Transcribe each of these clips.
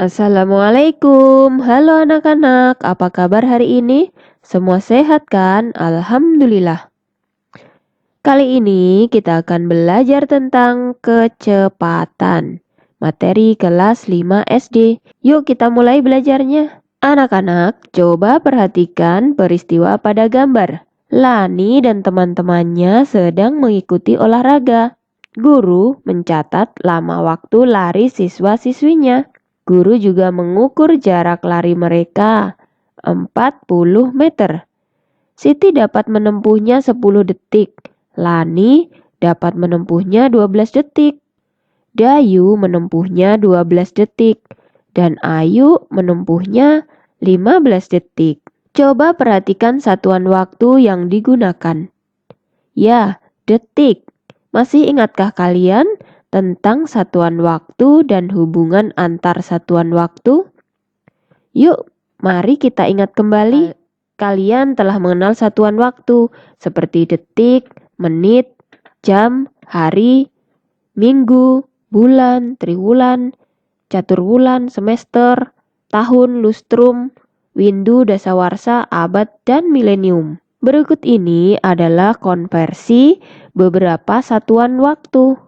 Assalamualaikum, halo anak-anak, apa kabar hari ini? Semua sehat kan? Alhamdulillah. Kali ini kita akan belajar tentang kecepatan. Materi kelas 5 SD. Yuk kita mulai belajarnya. Anak-anak, coba perhatikan peristiwa pada gambar. Lani dan teman-temannya sedang mengikuti olahraga. Guru mencatat lama waktu lari siswa-siswinya. Guru juga mengukur jarak lari mereka, 40 meter. Siti dapat menempuhnya 10 detik. Lani dapat menempuhnya 12 detik. Dayu menempuhnya 12 detik. Dan Ayu menempuhnya 15 detik. Coba perhatikan satuan waktu yang digunakan. Ya, detik. Masih ingatkah kalian tentang satuan waktu dan hubungan antar satuan waktu? Yuk, mari kita ingat kembali. Kalian telah mengenal satuan waktu seperti detik, menit, jam, hari, minggu, bulan, triwulan, caturwulan, semester, tahun, lustrum, windu, dasawarsa, abad, dan milenium. Berikut ini adalah konversi beberapa satuan waktu.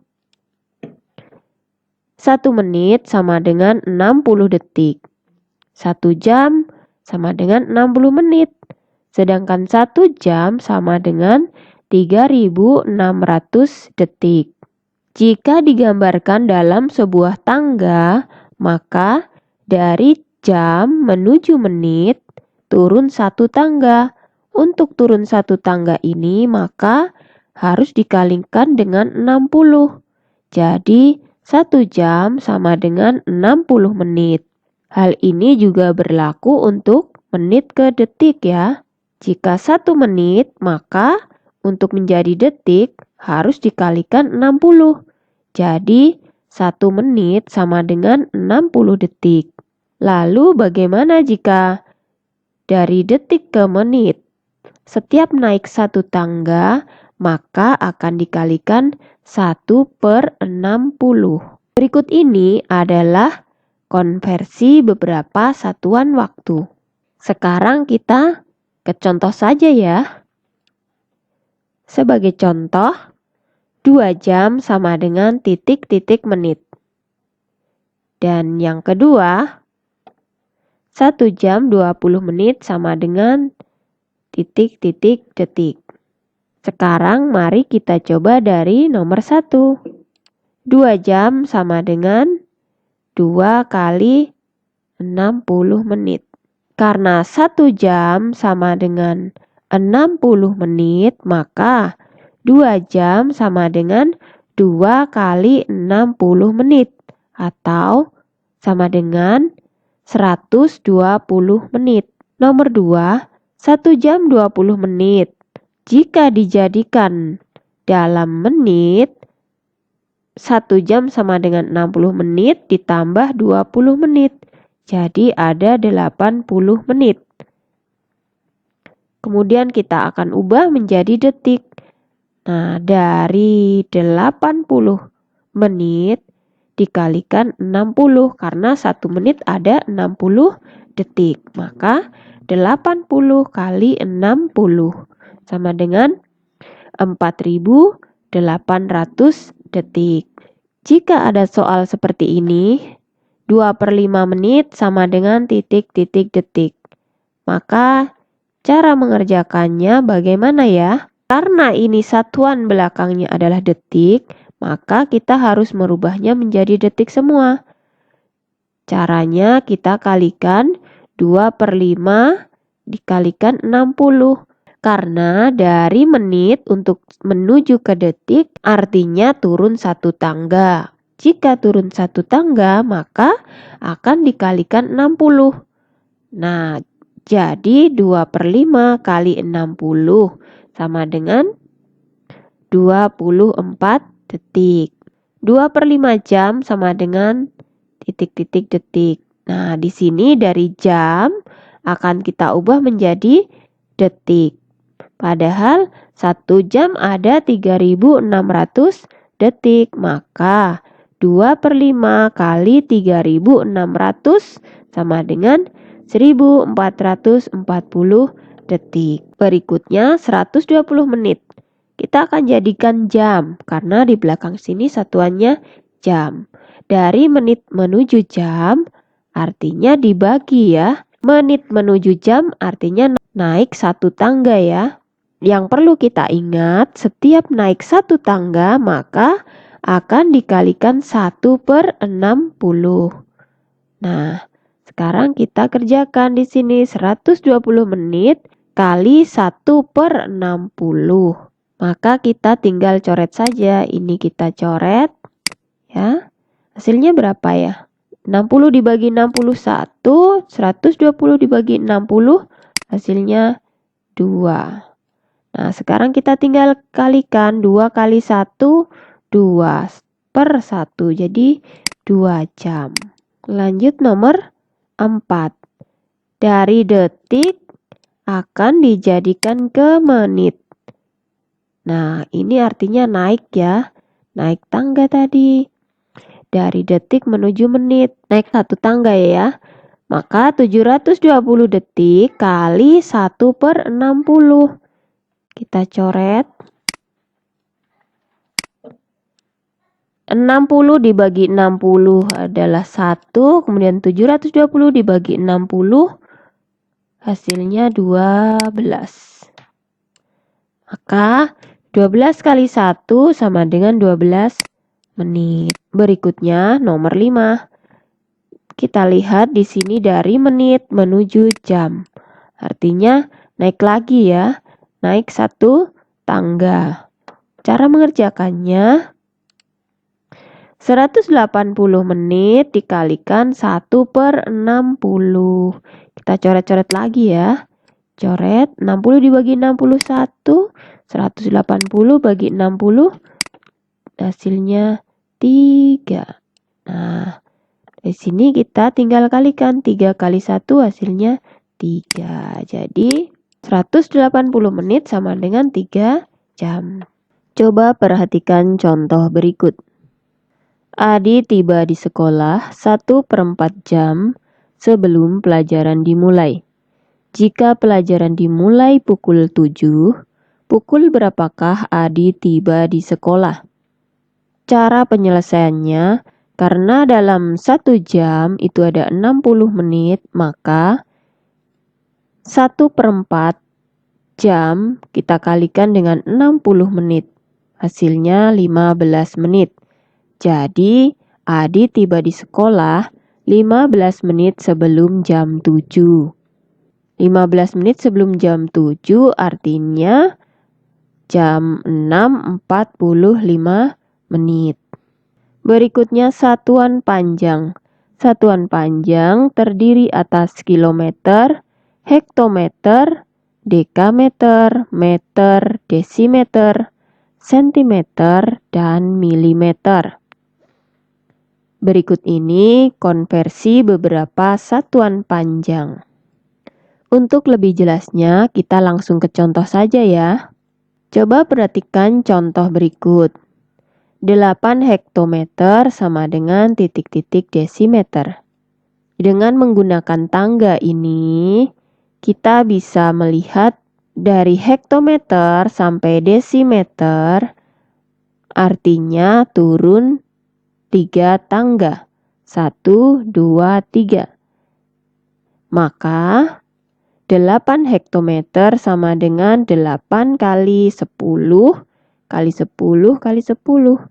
1 menit sama dengan 60 detik. 1 jam sama dengan 60 menit. Sedangkan 1 jam sama dengan 3600 detik. Jika digambarkan dalam sebuah tangga, maka dari jam menuju menit turun 1 tangga. Untuk turun 1 tangga ini maka harus dikalikan dengan 60. Jadi 1 jam sama dengan 60 menit. Hal ini juga berlaku untuk menit ke detik ya. Jika 1 menit maka untuk menjadi detik harus dikalikan 60. Jadi 1 menit sama dengan 60 detik. Lalu bagaimana jika dari detik ke menit? Setiap naik 1 tangga, maka akan dikalikan 1/60. Berikut ini adalah konversi beberapa satuan waktu. Sekarang kita ke contoh saja ya. Sebagai contoh, 2 jam sama dengan titik-titik menit. Dan yang kedua, 1 jam 20 menit sama dengan titik-titik detik. Sekarang mari kita coba dari nomor 1. 2 jam sama dengan 2 kali 60 menit. Karena 1 jam sama dengan 60 menit, maka 2 jam sama dengan 2 kali 60 menit. Atau sama dengan 120 menit. Nomor 2. 1 jam 20 menit. Jika dijadikan dalam menit, 1 jam sama dengan 60 menit ditambah 20 menit. Jadi ada 80 menit. Kemudian kita akan ubah menjadi detik. Nah, dari 80 menit dikalikan 60 karena 1 menit ada 60 detik. Maka 80 kali 60 sama dengan 4800 detik. Jika ada soal seperti ini, 2/5 menit sama dengan titik-titik detik. Maka cara mengerjakannya bagaimana ya? Karena ini satuan belakangnya adalah detik, maka kita harus merubahnya menjadi detik semua. Caranya kita kalikan 2/5 dikalikan 60. Karena dari menit untuk menuju ke detik artinya turun 1 tangga. Jika turun 1 tangga maka akan dikalikan 60. Nah, jadi 2/5 kali 60 sama dengan 24 detik. 2/5 jam sama dengan titik-titik detik. Nah, di sini dari jam akan kita ubah menjadi detik. Padahal 1 jam ada 3600 detik, maka 2/5 kali 3.600 sama dengan 1.440 detik. Berikutnya 120 menit. Kita akan jadikan jam karena di belakang sini satuannya jam. Dari menit menuju jam artinya dibagi ya. Menit menuju jam artinya naik satu tangga ya. Yang perlu kita ingat, setiap naik satu tangga maka akan dikalikan 1/60. Nah, sekarang kita kerjakan di sini 120 menit kali 1/60. Maka kita tinggal coret saja. Ini kita coret ya. Hasilnya berapa ya? 60 dibagi 61, 120 dibagi 60, hasilnya 2. Nah, sekarang kita tinggal kalikan 2 kali 1, 2/1. Jadi 2 jam. Lanjut nomor 4. Dari detik akan dijadikan ke menit. Nah, ini artinya naik ya. Naik tangga tadi. Dari detik menuju menit. Naik satu tangga ya. Maka 720 detik kali 1/60. Kita coret. 60 dibagi 60 adalah 1. Kemudian 720 dibagi 60. Hasilnya 12. Maka 12 kali 1 sama dengan 12 menit. Berikutnya nomor 5. Kita lihat di sini dari menit menuju jam. Artinya naik lagi ya. Naik satu tangga. Cara mengerjakannya 180 menit dikalikan 1/60. Kita coret-coret lagi ya. Coret 60 dibagi 61. 180 bagi 60 hasilnya 3. Nah, di sini kita tinggal kalikan 3 kali 1 hasilnya 3. Jadi 180 menit sama dengan 3 jam. Coba perhatikan contoh berikut. Adi tiba di sekolah 1/4 jam sebelum pelajaran dimulai. Jika pelajaran dimulai pukul 7, pukul berapakah Adi tiba di sekolah? Cara penyelesaiannya, karena dalam 1 jam itu ada 60 menit, maka 1/4 jam kita kalikan dengan 60 menit. Hasilnya 15 menit. Jadi, Adi tiba di sekolah 15 menit sebelum jam 7. 15 menit sebelum jam 7 artinya jam 6:45 menit. Berikutnya satuan panjang. Satuan panjang terdiri atas kilometer, hektometer, dekameter, meter, desimeter, sentimeter, dan milimeter. Berikut ini konversi beberapa satuan panjang. Untuk lebih jelasnya, kita langsung ke contoh saja ya. Coba perhatikan contoh berikut. 8 hektometer sama dengan titik-titik desimeter. Dengan menggunakan tangga ini, kita bisa melihat dari hektometer sampai desimeter, artinya turun 3 tangga. 1, 2, 3. Maka 8 hektometer sama dengan 8 kali 10 kali 10 kali 10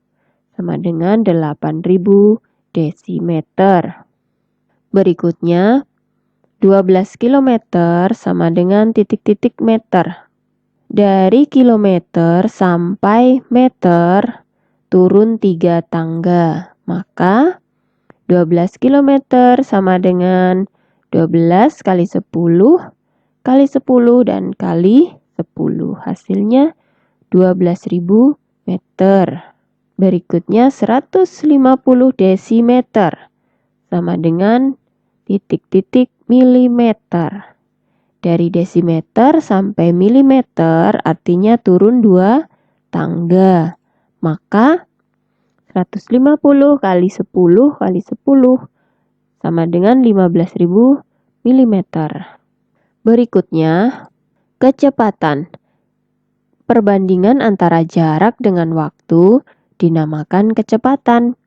sama dengan 8.000 desimeter. Berikutnya 12 kilometer sama dengan titik-titik meter. Dari kilometer sampai meter turun 3 tangga. Maka 12 kilometer sama dengan 12 kali 10 kali 10 dan kali 10. Hasilnya 12.000 meter. Berikutnya 150 desimeter sama dengan titik-titik milimeter. Dari desimeter sampai milimeter artinya turun 2 tangga. Maka 150 kali 10 kali 10 sama dengan 15.000 mm. Berikutnya, kecepatan. Perbandingan antara jarak dengan waktu dinamakan kecepatan.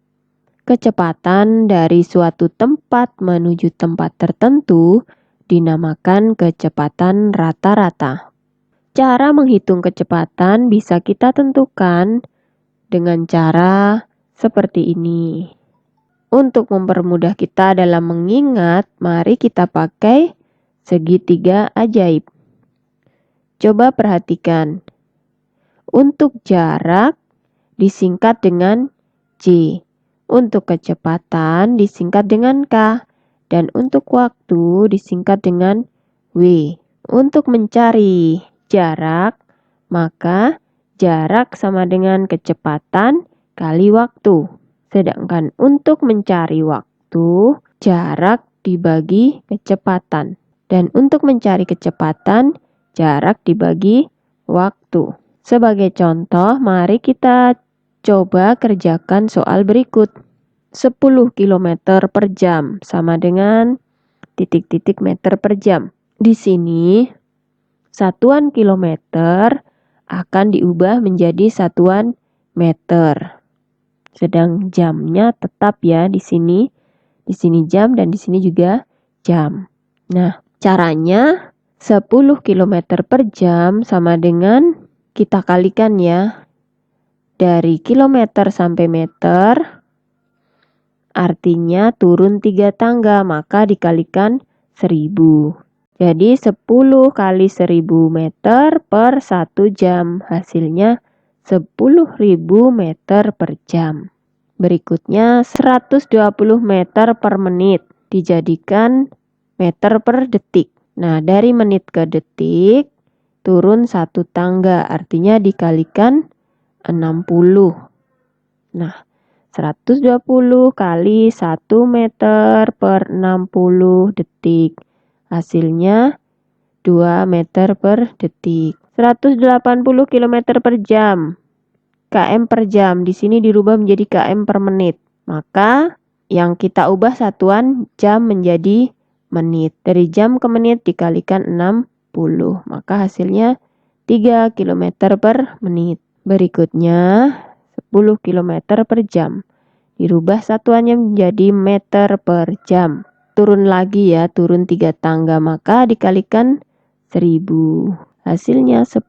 Kecepatan dari suatu tempat menuju tempat tertentu dinamakan kecepatan rata-rata. Cara menghitung kecepatan bisa kita tentukan dengan cara seperti ini. Untuk mempermudah kita dalam mengingat, mari kita pakai segitiga ajaib. Coba perhatikan. Untuk jarak disingkat dengan J. Untuk kecepatan disingkat dengan K. Dan untuk waktu disingkat dengan W. Untuk mencari jarak, maka jarak sama dengan kecepatan kali waktu. Sedangkan untuk mencari waktu, jarak dibagi kecepatan. Dan untuk mencari kecepatan, jarak dibagi waktu. Sebagai contoh, mari kita coba kerjakan soal berikut. 10 km per jam sama dengan titik-titik meter per jam. Di sini, satuan kilometer akan diubah menjadi satuan meter. Sedang jamnya tetap ya di sini. Di sini jam dan di sini juga jam. Nah, caranya 10 km per jam sama dengan kita kalikan ya. Dari kilometer sampai meter, artinya turun 3 tangga, maka dikalikan 1000. Jadi 10 kali 1000 meter per 1 jam. Hasilnya 10.000 meter per jam. Berikutnya 120 meter per menit. Dijadikan meter per detik. Nah, dari menit ke detik, turun 1 tangga, artinya dikalikan 60. Nah, 120 kali 1 meter per 60 detik. Hasilnya 2 meter per detik. 180 km per jam. km per jam. Di sini dirubah menjadi km per menit. Maka yang kita ubah satuan jam menjadi menit. Dari jam ke menit dikalikan 60. Maka hasilnya 3 km per menit. Berikutnya 10 km per jam. Dirubah satuannya menjadi meter per jam. Turun lagi ya, turun 3 tangga, maka dikalikan 1000. Hasilnya 10.000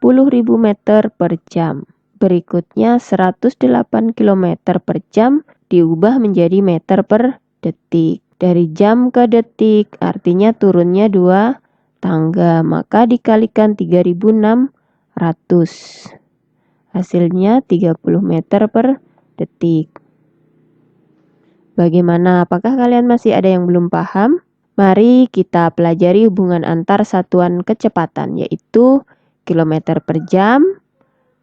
meter per jam. Berikutnya 108 km per jam diubah menjadi meter per detik. Dari jam ke detik artinya turunnya 2 tangga, maka dikalikan 3.600. Hasilnya 30 meter per detik. Bagaimana? Apakah kalian masih ada yang belum paham? Mari kita pelajari hubungan antar satuan kecepatan, yaitu kilometer per jam,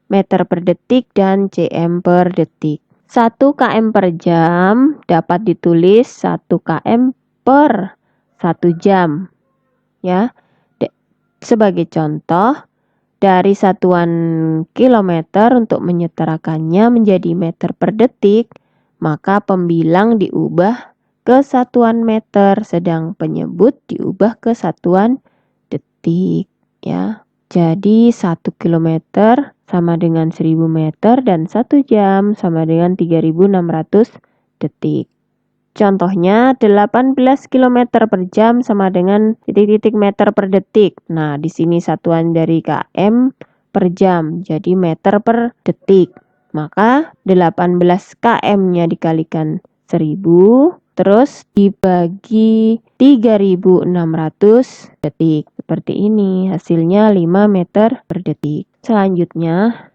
meter per detik, dan cm per detik. 1 km per jam dapat ditulis 1 km per 1 jam. Ya. Sebagai contoh, dari satuan kilometer untuk menyetarakannya menjadi meter per detik, maka pembilang diubah ke satuan meter, sedang penyebut diubah ke satuan detik. Ya. Jadi 1 kilometer sama dengan 1000 meter dan 1 jam sama dengan 3600 detik. Contohnya 18 km per jam sama dengan titik-titik meter per detik. Nah, di sini satuan dari km per jam, jadi meter per detik. Maka 18 km-nya dikalikan 1000, terus dibagi 3600 detik. Seperti ini, hasilnya 5 meter per detik. Selanjutnya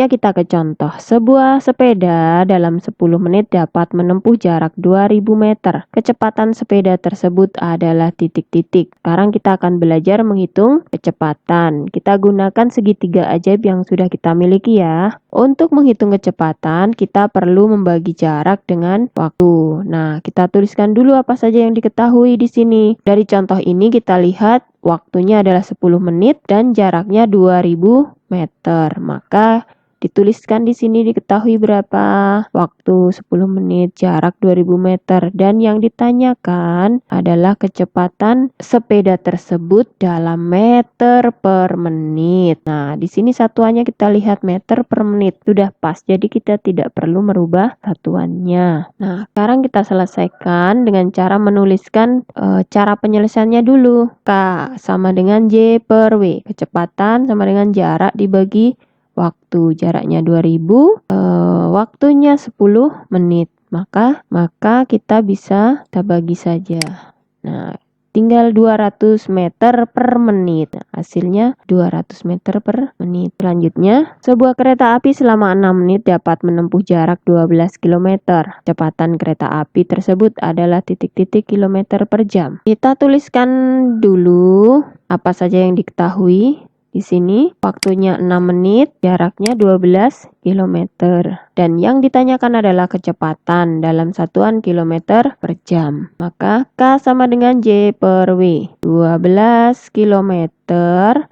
kita ke contoh. Sebuah sepeda dalam 10 menit dapat menempuh jarak 2000 meter. Kecepatan sepeda tersebut adalah titik-titik. Sekarang kita akan belajar menghitung kecepatan. Kita gunakan segitiga ajaib yang sudah kita miliki ya. Untuk menghitung kecepatan, kita perlu membagi jarak dengan waktu. Nah, kita tuliskan dulu apa saja yang diketahui di sini. Dari contoh ini kita lihat waktunya adalah 10 menit dan jaraknya 2000 meter. Maka Dituliskan di sini diketahui berapa waktu 10 menit, jarak 2000 meter, dan yang ditanyakan adalah kecepatan sepeda tersebut dalam meter per menit. Nah, di sini satuannya kita lihat meter per menit, sudah pas. Jadi kita tidak perlu merubah satuannya. Nah, sekarang kita selesaikan dengan cara menuliskan cara penyelesaiannya dulu. K sama dengan J per W. Kecepatan sama dengan jarak dibagi waktu. Jaraknya 2000, waktunya 10 menit. Maka kita bisa bagi saja. Nah, tinggal 200 meter per menit. Nah, hasilnya 200 meter per menit. Selanjutnya, sebuah kereta api selama 6 menit dapat menempuh jarak 12 km. Kecepatan kereta api tersebut adalah titik-titik kilometer per jam. Kita tuliskan dulu apa saja yang diketahui. Di sini waktunya 6 menit, jaraknya 12 km. Dan yang ditanyakan adalah kecepatan dalam satuan kilometer per jam. Maka K sama dengan J per W. 12 km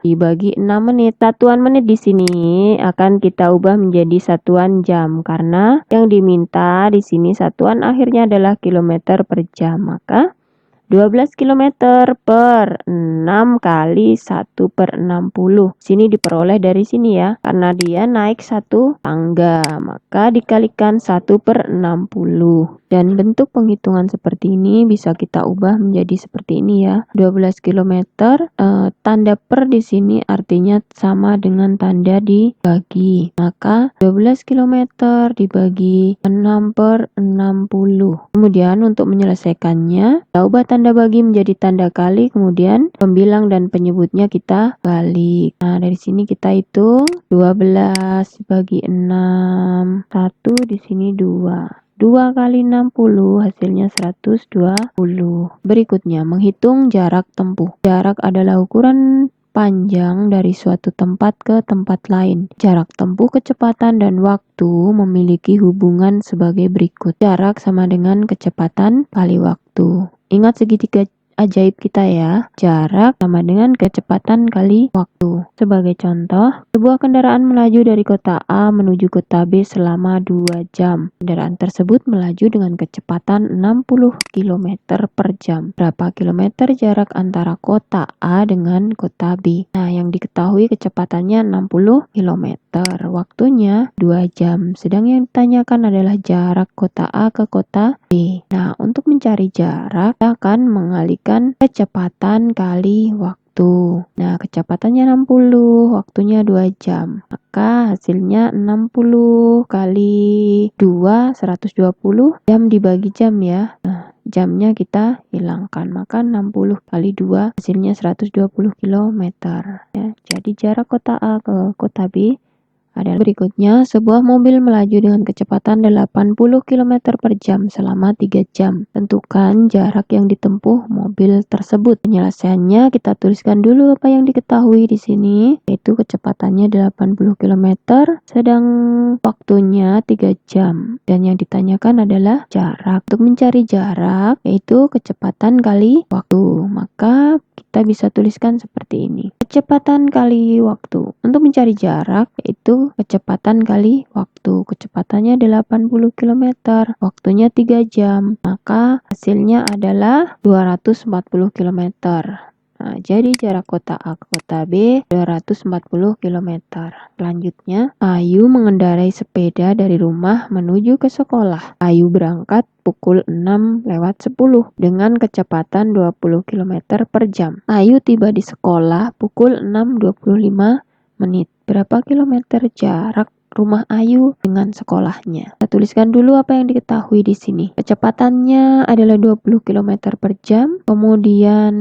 dibagi 6 menit. Satuan menit di sini akan kita ubah menjadi satuan jam karena yang diminta di sini satuan akhirnya adalah kilometer per jam. Maka 12 km per 6 kali 1 per 60. Sini diperoleh dari sini ya. Karena dia naik satu tangga, maka dikalikan 1 per 60. Dan bentuk penghitungan seperti ini bisa kita ubah menjadi seperti ini ya. 12 km, tanda per di sini artinya sama dengan tanda dibagi. Maka 12 km dibagi 6 per 60. Kemudian untuk menyelesaikannya, kita ubah tanda bagi menjadi tanda kali, kemudian pembilang dan penyebutnya kita balik. Nah, dari sini kita hitung 12 bagi 6, 1 di sini 2. 2 kali 60 hasilnya 120. Berikutnya, menghitung jarak tempuh. Jarak adalah ukuran panjang dari suatu tempat ke tempat lain. Jarak tempuh, kecepatan, dan waktu memiliki hubungan sebagai berikut. Jarak sama dengan kecepatan kali waktu. Ingat segitiga ajaib kita ya. Jarak sama dengan kecepatan kali waktu. Sebagai contoh, sebuah kendaraan melaju dari kota A menuju kota B selama 2 jam. Kendaraan tersebut melaju dengan kecepatan 60 km per jam. Berapa kilometer jarak antara kota A dengan kota B? Nah, yang diketahui kecepatannya 60 km. Waktunya 2 jam. Sedang yang ditanyakan adalah jarak kota A ke kota B. Nah, untuk mencari jarak, kita akan mengalihkan kecepatan kali waktu. Nah, kecepatannya 60, waktunya 2 jam. Maka hasilnya 60 kali 2, 120. Jam dibagi jam ya. Nah, jamnya kita hilangkan. Maka 60 kali 2 hasilnya 120 km. Ya, jadi jarak kota A ke kota B adalah berikutnya. Sebuah mobil melaju dengan kecepatan 80 km per jam selama 3 jam. Tentukan jarak yang ditempuh mobil tersebut. Penyelesaiannya kita tuliskan dulu apa yang diketahui di sini, yaitu kecepatannya 80 km, sedang waktunya 3 jam. Dan yang ditanyakan adalah jarak. Untuk mencari jarak, yaitu kecepatan kali waktu. Maka kita bisa tuliskan seperti ini. Kecepatan kali waktu. Untuk mencari jarak, yaitu kecepatan kali waktu. Kecepatannya 80 km, waktunya 3 jam. Maka hasilnya adalah 240 km. Nah, jadi jarak kota A ke kota B 240 km. Selanjutnya, Ayu mengendarai sepeda dari rumah menuju ke sekolah. Ayu berangkat pukul 6:10 dengan kecepatan 20 km per jam. Ayu tiba di sekolah pukul 6:25 menit. Berapa kilometer jarak rumah Ayu dengan sekolahnya? Kita tuliskan dulu apa yang diketahui di sini. Kecepatannya adalah 20 km per jam. Kemudian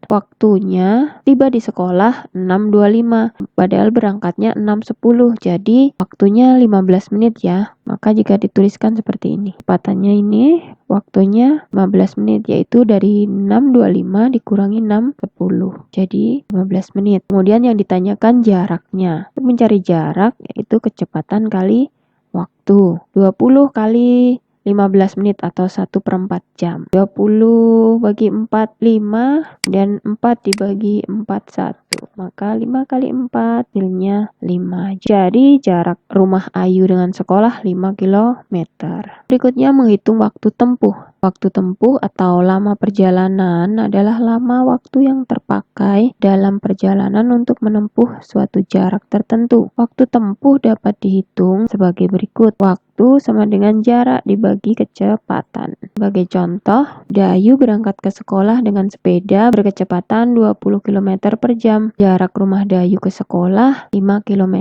waktunya tiba di sekolah 6:25. Padahal berangkatnya 6:10. Jadi waktunya 15 menit ya. Maka jika dituliskan seperti ini. Kecepatannya ini waktunya 15 menit, yaitu dari 6:25 dikurangi 6:10. Jadi 15 menit. Kemudian yang ditanyakan jaraknya. Untuk mencari jarak yaitu kecepatan kali waktu. 20 kali 15 menit atau 1/4 jam. 20 bagi 4, 5. Dan 4 dibagi 4, 1. Maka 5 kali 4 hasilnya 5. Jadi jarak rumah Ayu dengan sekolah 5 kilometer. Berikutnya menghitung waktu tempuh. Waktu tempuh atau lama perjalanan adalah lama waktu yang terpakai dalam perjalanan untuk menempuh suatu jarak tertentu. Waktu tempuh dapat dihitung sebagai berikut. Waktu sama dengan jarak dibagi kecepatan. Sebagai contoh, Dayu berangkat ke sekolah dengan sepeda berkecepatan 20 km per jam. Jarak rumah Dayu ke sekolah 5 km.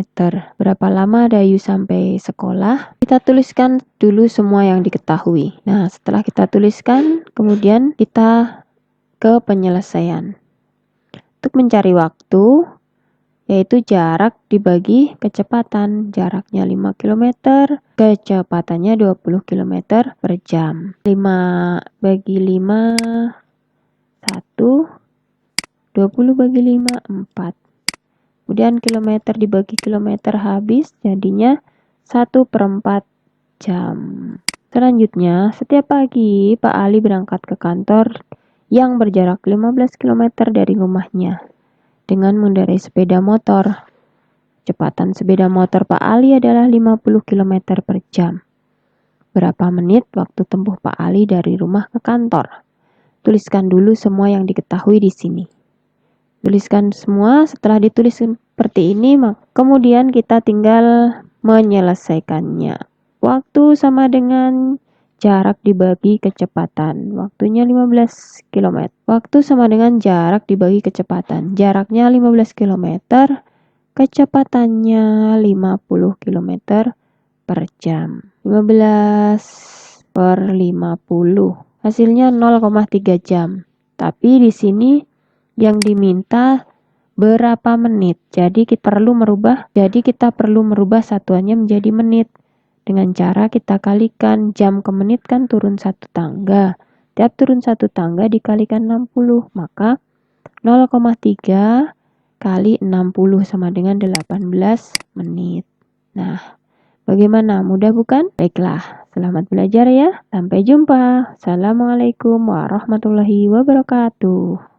Berapa lama Dayu sampai sekolah? Kita tuliskan dulu semua yang diketahui. Nah, setelah kita tuliskan, kemudian kita ke penyelesaian. Untuk mencari waktu, yaitu jarak dibagi kecepatan. Jaraknya 5 km, kecepatannya 20 km per jam. 5 bagi 5, 1. 20 bagi 5, 4. Kemudian kilometer dibagi kilometer habis, jadinya 1/4 jam. Selanjutnya, setiap pagi Pak Ali berangkat ke kantor yang berjarak 15 km dari rumahnya dengan mengendarai sepeda motor. Kecepatan sepeda motor Pak Ali adalah 50 km per jam. Berapa menit waktu tempuh Pak Ali dari rumah ke kantor? Tuliskan dulu semua yang diketahui di sini. Tuliskan semua, setelah ditulis seperti ini, kemudian kita tinggal menyelesaikannya. Waktu sama dengan jarak dibagi kecepatan. Waktunya 15 km. Waktu sama dengan jarak dibagi kecepatan. Jaraknya 15 km, kecepatannya 50 km per jam. 15 per 50. Hasilnya 0,3 jam. Tapi di sini yang diminta berapa menit. Jadi kita perlu merubah satuannya menjadi menit. Dengan cara kita kalikan jam ke menit kan turun 1 tangga. Tiap turun 1 tangga dikalikan 60. Maka 0,3 kali 60 sama dengan 18 menit. Nah, bagaimana? Mudah bukan? Baiklah, selamat belajar ya. Sampai jumpa. Assalamualaikum warahmatullahi wabarakatuh.